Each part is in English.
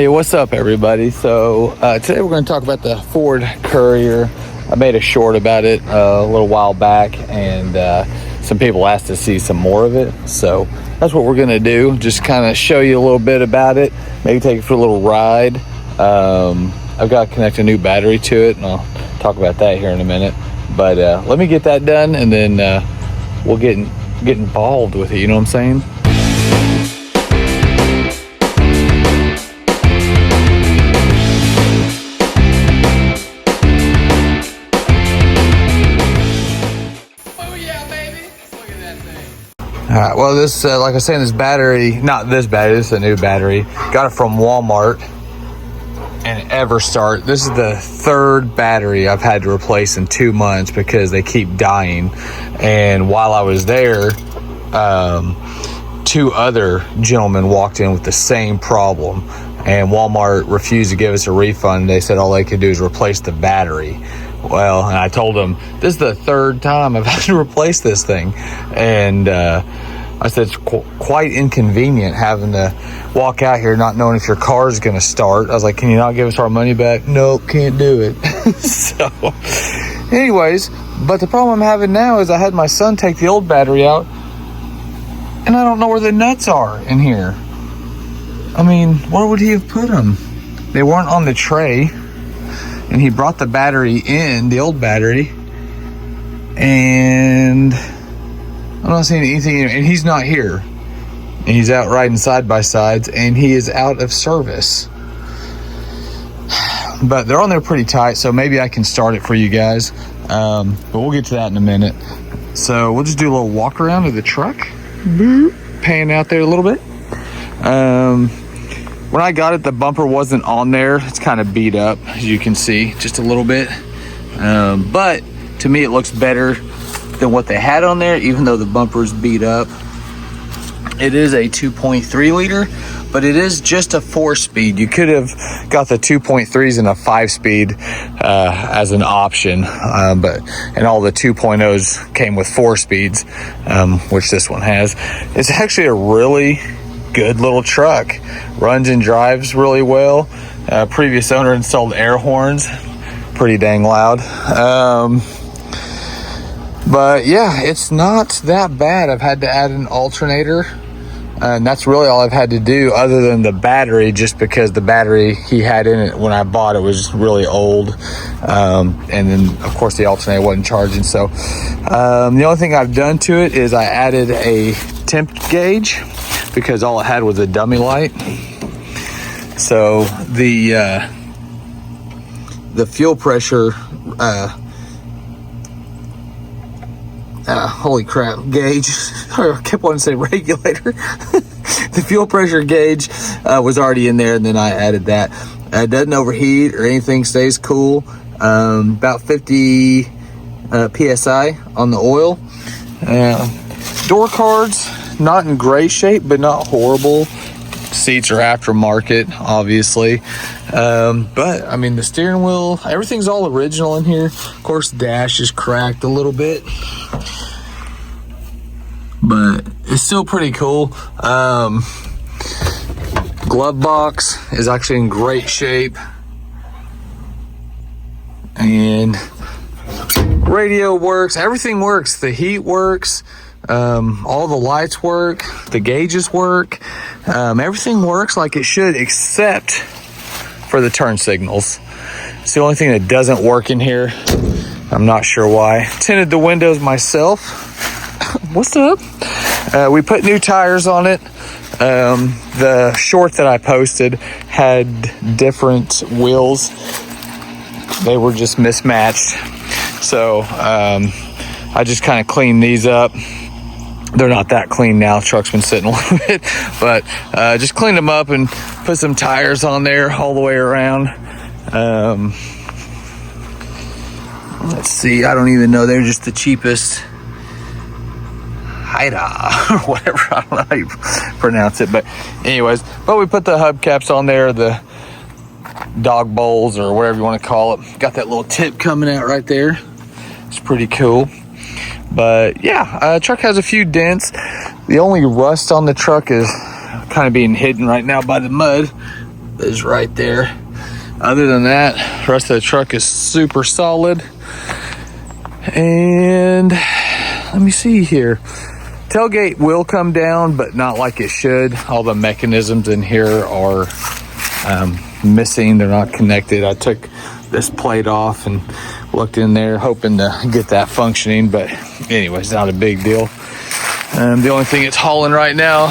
Hey, what's up everybody? So today we're going to talk about the Ford Courier. I made a short about it a little while back, and some people asked to see some more of it, so that's what we're going to do. Just kind of show you a little bit about it, maybe take it for a little ride. I've got to connect a new battery to it, and I'll talk about that here in a minute, but let me get that done, and then we'll get involved with it, you know what I'm saying? All right, well, this, like I was saying, this battery, not this battery, this is a new battery. Got it from Walmart and EverStart. This is the third battery I've had to replace in 2 months because they keep dying. And while I was there, two other gentlemen walked in with the same problem. And Walmart refused to give us a refund. They said all they could do is replace the battery. Well, and I told them, this is the third time I've had to replace this thing. And I said, it's quite inconvenient having to walk out here not knowing if your car is going to start. I was like, can you not give us our money back? Nope, can't do it. So, anyways, but the problem I'm having now is I had my son take the old battery out, and I don't know where the nuts are in here. I mean, where would he have put them? They weren't on the tray. And he brought the battery in, the old battery, and I'm not seeing anything, and he's not here. And he's out riding side by sides, and he is out of service. But they're on there pretty tight, so maybe I can start it for you guys. But we'll get to that in a minute. So we'll just do a little walk around of the truck. Pan out there a little bit. When I got it, the bumper wasn't on there. It's kind of beat up, as you can see, just a little bit. But to me, it looks better than what they had on there, even though the bumper's beat up. It is a 2.3 liter, but it is just a 4-speed. You could have got the 2.3s and a 5-speed as an option, and all the 2.0s came with 4 speeds, which this one has. It's actually a really good little truck. Runs and drives really well. Previous owner installed air horns, pretty dang loud. But yeah, it's not that bad. I've had to add an alternator, and that's really all I've had to do other than the battery, just because the battery he had in it when I bought it was really old. And then of course the alternator wasn't charging. So the only thing I've done to it is I added a temp gauge, because all it had was a dummy light. So the fuel pressure, holy crap, gauge. I kept wanting to say regulator. The fuel pressure gauge was already in there, and then I added that. It doesn't overheat or anything, stays cool. About 50 PSI on the oil. Door cards, not in great shape, but not horrible. Seats are aftermarket, obviously. But I mean, the steering wheel, everything's all original in here. Of course, the dash is cracked a little bit, but it's still pretty cool. Glove box is actually in great shape, and radio works, everything works. The heat works. All the lights work, the gauges work, everything works like it should, except for the turn signals. It's the only thing that doesn't work in here. I'm not sure why. Tinted the windows myself. What's up? We put new tires on it. The short that I posted had different wheels. They were just mismatched. So I just kind of cleaned these up. They're not that clean now. The truck's been sitting a little bit, but just cleaned them up and put some tires on there all the way around. Let's see. I don't even know. They're just the cheapest. Haida or whatever. I don't know how you pronounce it, but anyways. But we put the hubcaps on there, the dog bowls or whatever you want to call it. Got that little tip coming out right there. It's pretty cool. But yeah, truck has a few dents. The only rust on the truck is kind of being hidden right now by the mud. is right there. Other than that, the rest of the truck is super solid. And let me see here. Tailgate will come down, but not like it should. All the mechanisms in here are missing. They're not connected. I took this plate off and looked in there hoping to get that functioning, but anyways, not a big deal. The only thing it's hauling right now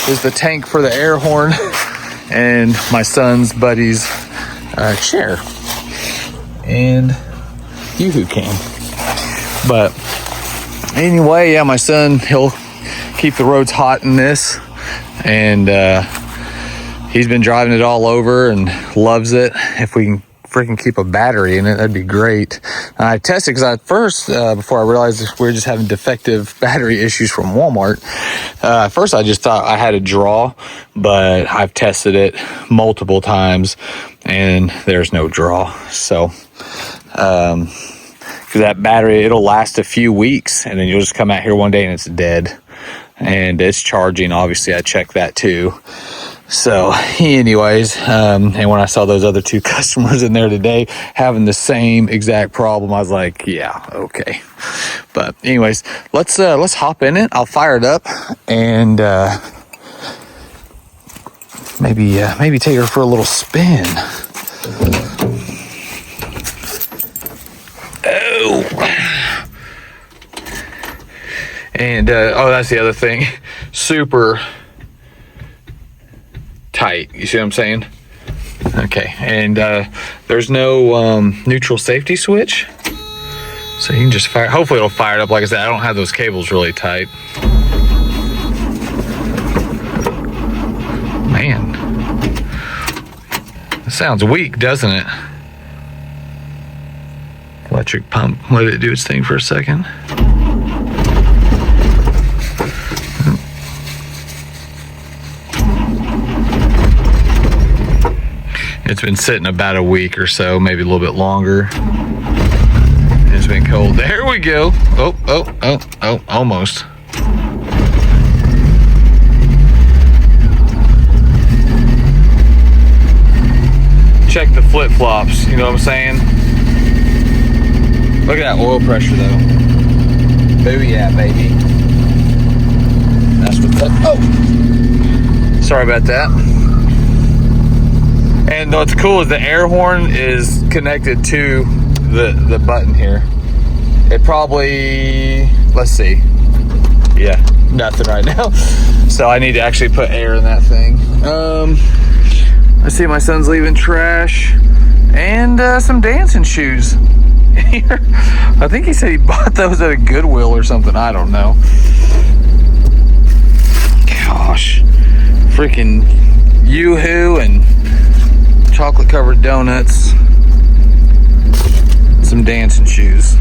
is the tank for the air horn and my son's buddy's chair and Yoo-hoo can. But anyway, yeah, my son, he'll keep the roads hot in this, and he's been driving it all over and loves it. If we can freaking keep a battery in it, that'd be great. I tested because at first, before I realized we were just having defective battery issues from Walmart, at first I just thought I had a draw, but I've tested it multiple times and there's no draw. So because that battery, it'll last a few weeks and then you'll just come out here one day and it's dead, and it's charging. Obviously I checked that too. So anyways, and when I saw those other two customers in there today having the same exact problem, I was like, yeah, okay. But anyways, let's hop in it. I'll fire it up and maybe take her for a little spin. Oh. And oh, that's the other thing. Super tight. You see what I'm saying? Okay. And there's no neutral safety switch, so you can just fire. Hopefully it'll fire it up. Like I said, I don't have those cables really tight. Man, it sounds weak, doesn't it? Electric pump. Let it do its thing for a second. It's been sitting about a week or so, maybe a little bit longer. It's been cold. There we go. Oh, almost. Check the flip-flops, you know what I'm saying? Look at that oil pressure though. Booyah, baby. That's what's up. Oh! Sorry about that. And what's cool is the air horn is connected to the button here. It probably, let's see. Yeah, nothing right now. So I need to actually put air in that thing. I see my son's leaving trash and some dancing shoes here. I think he said he bought those at a Goodwill or something. I don't know. Gosh, freaking Yoo-hoo and chocolate covered donuts, some dancing shoes.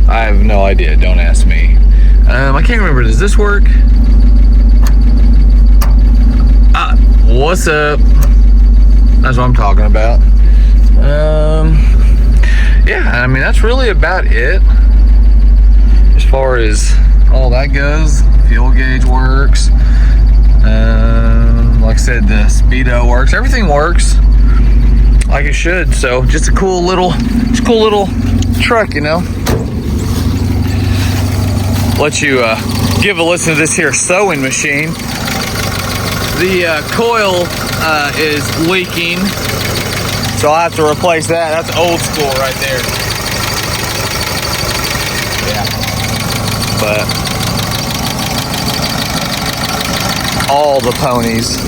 I have no idea, don't ask me. I can't remember, does this work? What's up? That's what I'm talking about. Yeah, I mean, that's really about it as far as all that goes. Fuel gauge works. Like I said, the speedo works. Everything works like it should. So just a cool little truck, you know. Let you give a listen to this here sewing machine. The coil is leaking, so I'll have to replace that. That's old school right there. Yeah, but all the ponies.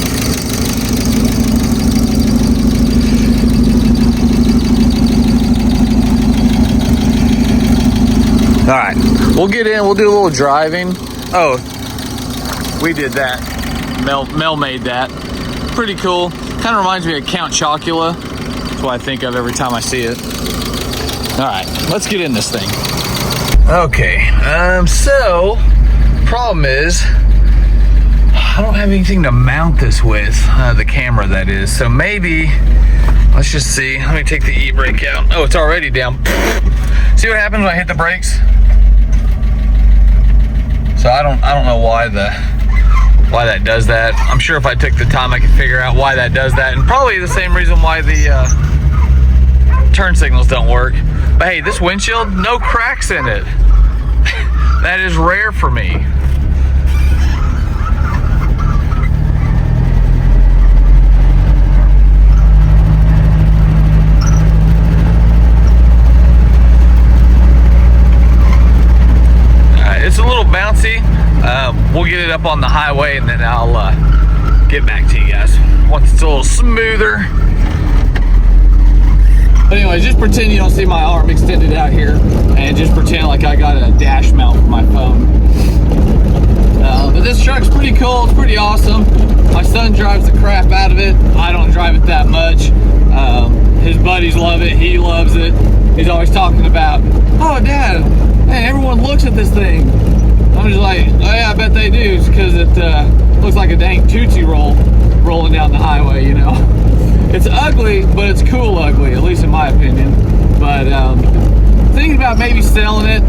All right, we'll get in, we'll do a little driving. Oh, we did that. Mel made that. Pretty cool. Kind of reminds me of Count Chocula. That's what I think of every time I see it. All right, let's get in this thing. Okay, so problem is I don't have anything to mount this with, the camera that is. So maybe, let's just see. Let me take the e-brake out. Oh, it's already down. See what happens when I hit the brakes? So I don't know why why that does that. I'm sure if I took the time, I could figure out why that does that, and probably the same reason why the turn signals don't work. But hey, this windshield, no cracks in it. That is rare for me. It's a little bouncy. We'll get it up on the highway and then I'll get back to you guys once it's a little smoother. But anyway, just pretend you don't see my arm extended out here, and just pretend like I got a dash mount for my phone. But this truck's pretty cool. It's pretty awesome. My son drives the crap out of it. I don't drive it that much. His buddies love it. He loves it. He's always talking about, oh, Dad, man, everyone looks at this thing. I'm just like, oh yeah, I bet they do, because it looks like a dang Tootsie Roll rolling down the highway, you know. It's ugly, but it's cool ugly, at least in my opinion. But thinking about maybe selling it,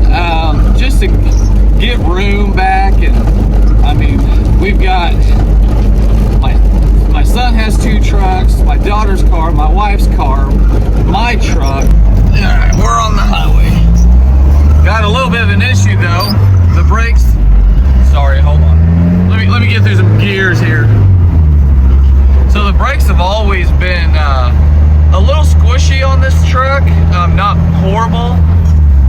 just to get room back. And I mean, we've got, my son has 2 trucks, my daughter's car, my wife's car, my truck. All right, we're on the highway. Got a little bit of an issue though. The brakes, sorry, hold on. Let me get through some gears here. So the brakes have always been a little squishy on this truck. Not horrible,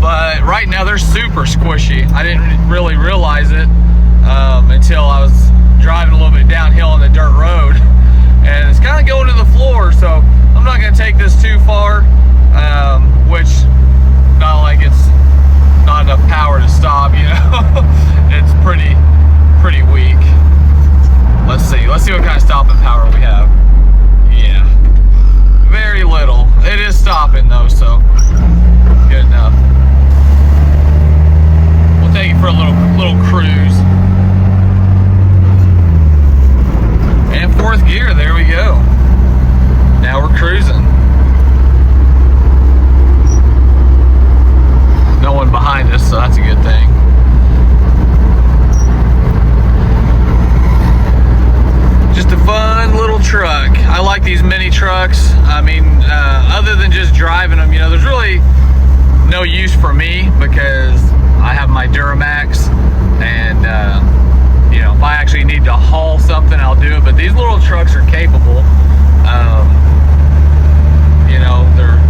but right now they're super squishy. I didn't really realize it until I was driving a little bit downhill on the dirt road. And it's kind of going to the floor, so I'm not going to take this too far, which not like it's not enough power to stop, you know. It's pretty weak. Let's see what kind of stopping power we have. Yeah, very little. It is stopping though, so good enough. We'll take it for a little cruise. And 4th gear, there we go. Now we're cruising. No one behind us, so that's a good thing. Just a fun little truck. I like these mini trucks. I mean, other than just driving them, you know, there's really no use for me because I have my Duramax, and you know, if I actually need to haul something, I'll do it. But these little trucks are capable. You know, they're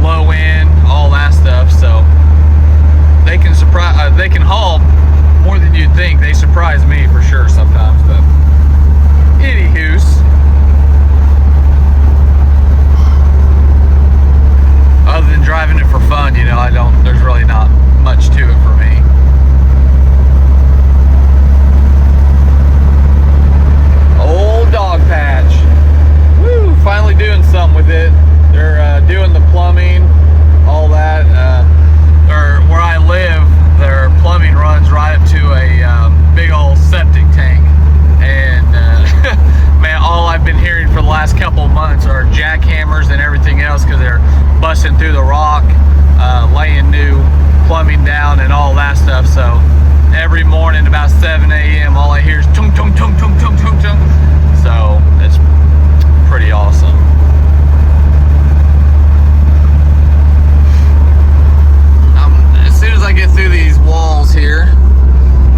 low end, all that stuff, so they can haul more than you'd think. They surprise me for sure sometimes, but anywho's. Other than driving it for fun, you know, there's really not much to it for me. Old dog patch. Woo, finally doing something with it. They're doing the plumbing, all that. Where I live, their plumbing runs right up to a big old septic tank. And man, all I've been hearing for the last couple of months are jackhammers and everything else, because they're busting through the rock, laying new plumbing down and all that stuff. So every morning about 7 a.m. all I hear is tung tung tung tung tung tung tung. So it's pretty awesome. As soon as I get through these walls here,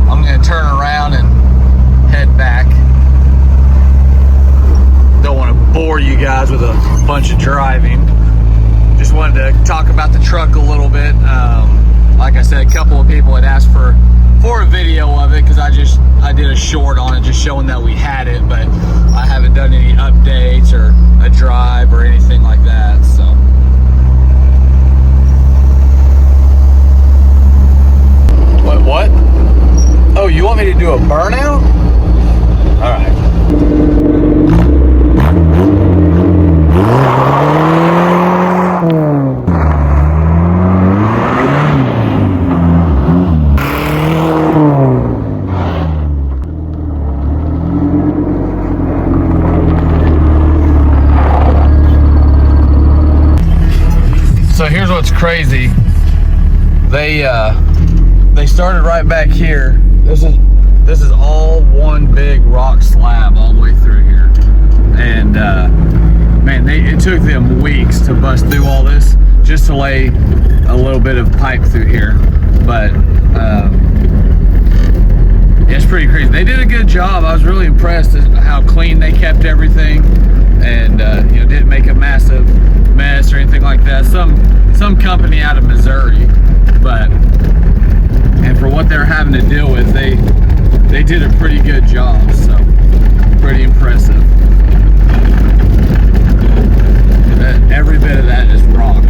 I'm going to turn around and head back. Don't want to bore you guys with a bunch of driving. Just wanted to talk about the truck a little bit. Like I said, a couple of people had asked for a video of it, because I did a short on it just showing that we had it, but I haven't done any updates or a drive or anything like that. So what? Oh, you want me to do a burnout? All right. So here's what's crazy. They started right back here. This This is all one big rock slab all the way through here. And man, it took them weeks to bust through all this just to lay a little bit of pipe through here. But it's pretty crazy. They did a good job. I was really impressed at how clean they kept everything, and you know, didn't make a massive mess or anything like that. Some company out of Missouri, but and for what they're having to deal with, they did a pretty good job. So pretty impressive. Every bit of that is rock.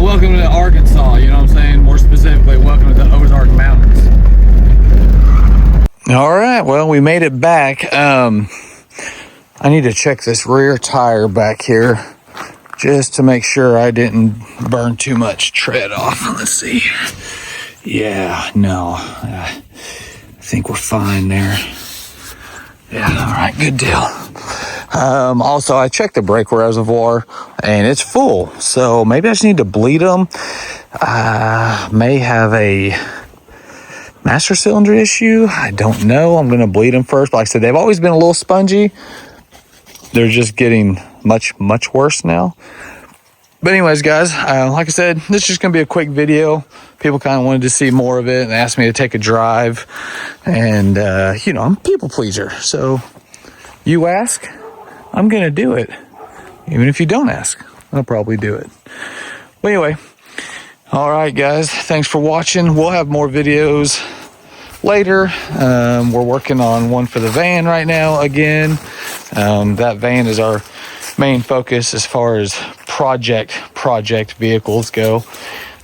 Welcome to Arkansas, you know what I'm saying? More specifically, welcome to the Ozark Mountains. All right, well, we made it back. I need to check this rear tire back here just to make sure I didn't burn too much tread off. Let's see. Yeah, no, I think we're fine there. Yeah, all right, good deal. Also, I checked the brake reservoir and it's full, so maybe I just need to bleed them. May have a master cylinder issue. I don't know. I'm going to bleed them first. But like I said, they've always been a little spongy. They're just getting much worse now. But anyways, guys, like I said, this is just going to be a quick video. People kind of wanted to see more of it and asked me to take a drive. And, you know, I'm a people pleaser. So you ask, I'm going to do it. Even if you don't ask, I'll probably do it. But anyway, all right, guys, thanks for watching. We'll have more videos later. We're working on one for the van right now again. That van is our main focus as far as project vehicles go.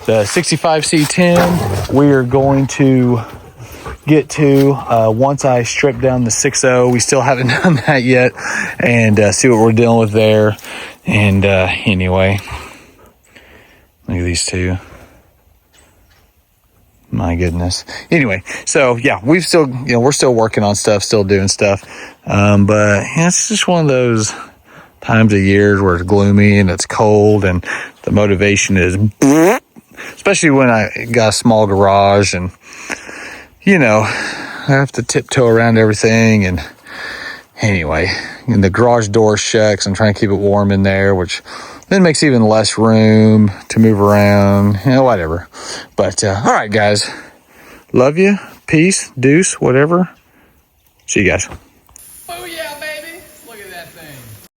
The 65 C10 we are going to get to once I strip down the 6.0. We still haven't done that yet, and see what we're dealing with there. And anyway, look at these two. My goodness. Anyway, so yeah, we're still working on stuff, still doing stuff. But yeah, it's just one of those times of years where it's gloomy and it's cold and the motivation is, especially when I got a small garage and, you know, I have to tiptoe around everything. And anyway, and the garage door shuts. I'm trying to keep it warm in there, which then makes even less room to move around, you know, whatever. But, all right, guys, love you, peace, deuce, whatever. See you guys.